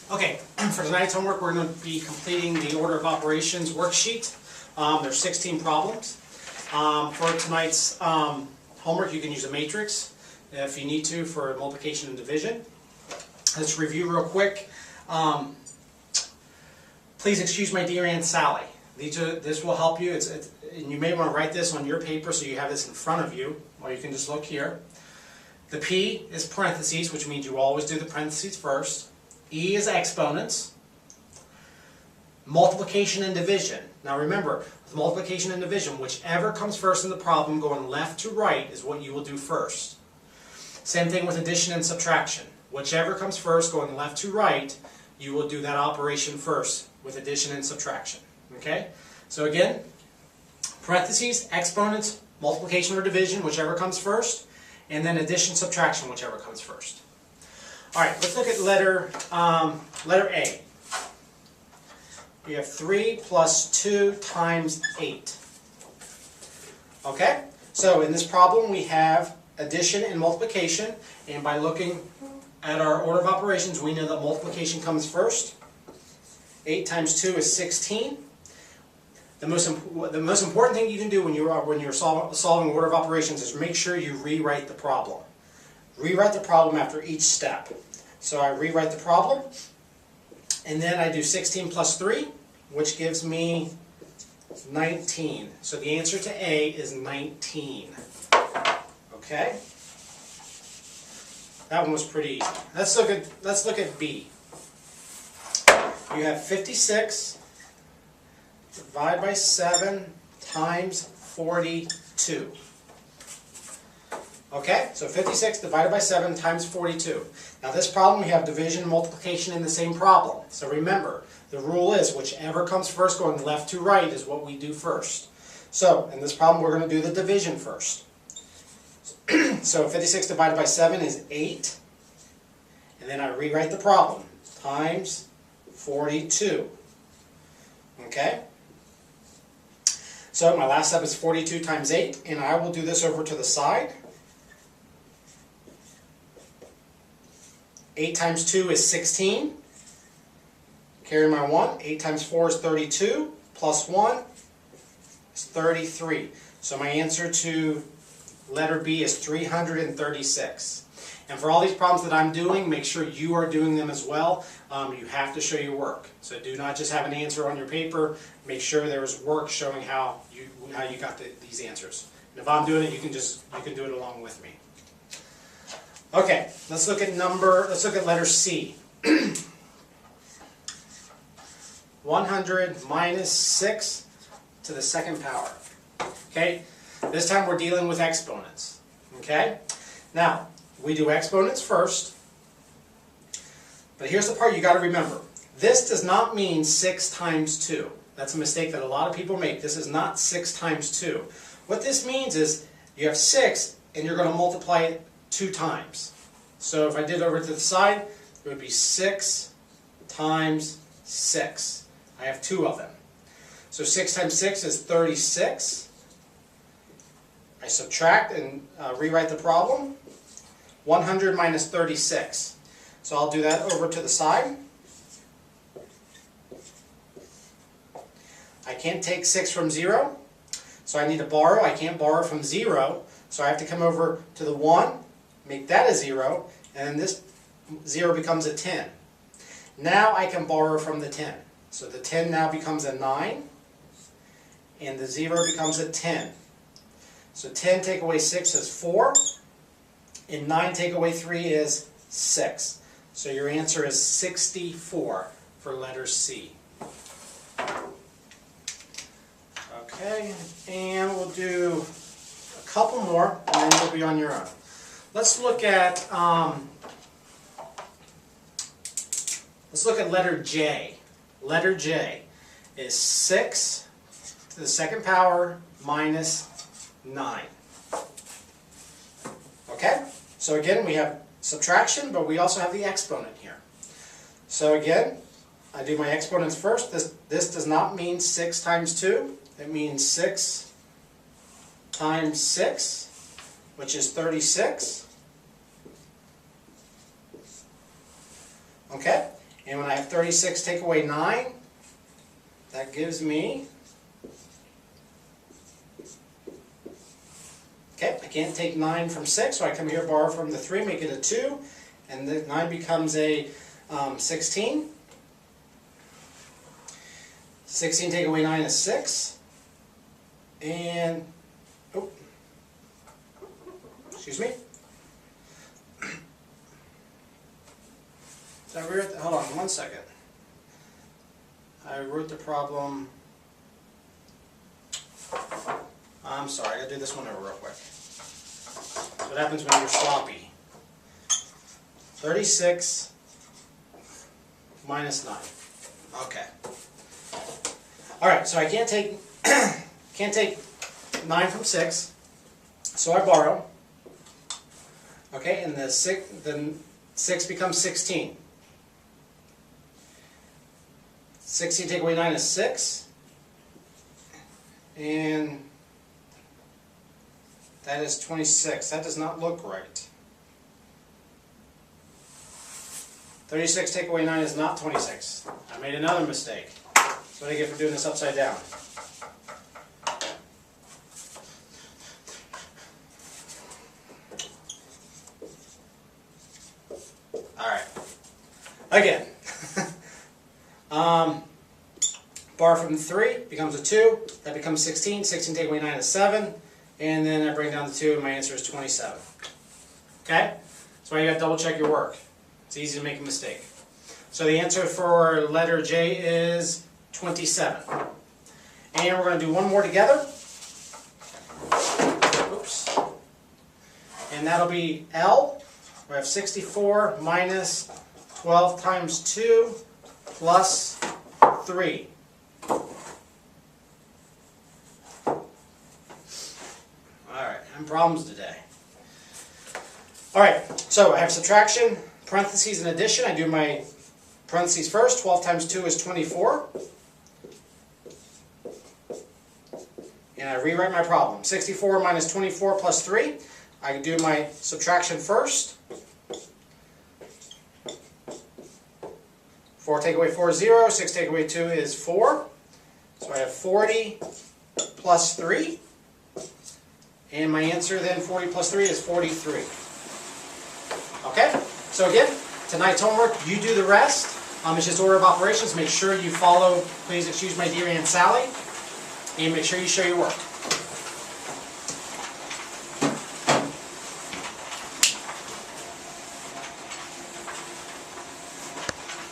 Okay, for tonight's homework we're going to be completing the order of operations worksheet. There's 16 problems. For tonight's homework you can use a matrix if you need to for multiplication and division. Let's review real quick. Please excuse my dear Aunt Sally. This will help you. And you may want to write this on your paper so you have this in front of you, or you can just look here. The P is parentheses, which means you always do the parentheses first. E is exponents. Multiplication and division. Now remember, with multiplication and division, whichever comes first in the problem, going left to right, is what you will do first. Same thing with addition and subtraction. Whichever comes first, going left to right, you will do that operation first with addition and subtraction. Okay? So again, parentheses, exponents, multiplication or division, whichever comes first, and then addition, subtraction, whichever comes first. Alright, let's look at letter A. We have 3 plus 2 times 8. Okay? So in this problem we have addition and multiplication, and by looking at our order of operations we know that multiplication comes first. 8 times 2 is 16. The most important thing you can do when you're solving order of operations is make sure you rewrite the problem. Rewrite the problem after each step. So I rewrite the problem, and then I do 16 plus 3, which gives me 19. So the answer to A is 19. Okay? That one was pretty easy. Let's look at B. You have 56 divided by 7 times 42. Okay, so 56 divided by 7 times 42. Now this problem we have division and multiplication in the same problem. So remember, the rule is whichever comes first going left to right is what we do first. So in this problem we're going to do the division first. So 56 divided by 7 is 8. And then I rewrite the problem. Times 42. Okay? So my last step is 42 times 8. And I will do this over to the side. 8 times 2 is 16. Carry my 1. 8 times 4 is 32. Plus 1 is 33. So my answer to letter B is 336. And for all these problems that I'm doing, make sure you are doing them as well. You have to show your work. So do not just have an answer on your paper. Make sure there is work showing how you got these answers. And if I'm doing it, you can do it along with me. Okay, let's look at letter C. 100 minus 6 to the second power. Okay, this time we're dealing with exponents. Okay, now we do exponents first, but here's the part you got to remember. This does not mean 6 times 2. That's a mistake that a lot of people make. This is not 6 times 2. What this means is you have 6 and you're going to multiply it 2 times. So if I did over to the side, it would be 6 times 6. I have 2 of them. So 6 times 6 is 36. I subtract and rewrite the problem. 100 minus 36. So I'll do that over to the side. I can't take 6 from 0, so I need to borrow. I can't borrow from 0, so I have to come over to the 1, make that a 0, and then this 0 becomes a 10. Now I can borrow from the 10. So the 10 now becomes a 9, and the 0 becomes a 10. So 10 take away 6 is 4, and 9 take away 3 is 6. So your answer is 64 for letter C. Okay, and we'll do a couple more, and then you'll be on your own. Let's look at letter J. Letter J is 6 to the second power minus 9. Okay? So again, we have subtraction, but we also have the exponent here. So again, I do my exponents first. This does not mean 6 times 2. It means 6 times 6, which is 36. Okay? And when I have 36 take away 9, that gives me, okay, I can't take 9 from 6, so I come here, borrow from the 3, make it a 2, and the 9 becomes a 16. 16 take away 9 is 6. And, oh, excuse me. Hold on 1 second. I wrote the problem. I'm sorry, I gotta do this one over real quick. What happens when you're sloppy? 36 minus 9. Okay. Alright, so I can't take can't take 9 from 6, so I borrow. Okay, and the 6 becomes 16. 16 take away 9 is 6. And that is 26. That does not look right. 36 take away 9 is not 26. I made another mistake. That's what I get for doing this upside down. Alright. Again. Borrow from 3 becomes a 2. That becomes 16. 16 take away 9 is 7. And then I bring down the 2 and my answer is 27. Okay? That's why you got to double check your work. It's easy to make a mistake. So the answer for letter J is 27. And we're going to do one more together. Oops. And that'll be L. We have 64 minus 12 times 2 plus 3. Alright, and problems today. Alright, so I have subtraction, parentheses, and addition. I do my parentheses first. 12 times 2 is 24. And I rewrite my problem. 64 minus 24 plus 3. I do my subtraction first. 4 take away 4 is 0. 6 take away 2 is 4. So I have 40 plus 3. And my answer then, 40 plus 3, is 43. Okay? So again, tonight's homework, you do the rest. It's just order of operations. Make sure you follow, please excuse my dear Aunt Sally. And make sure you show your work.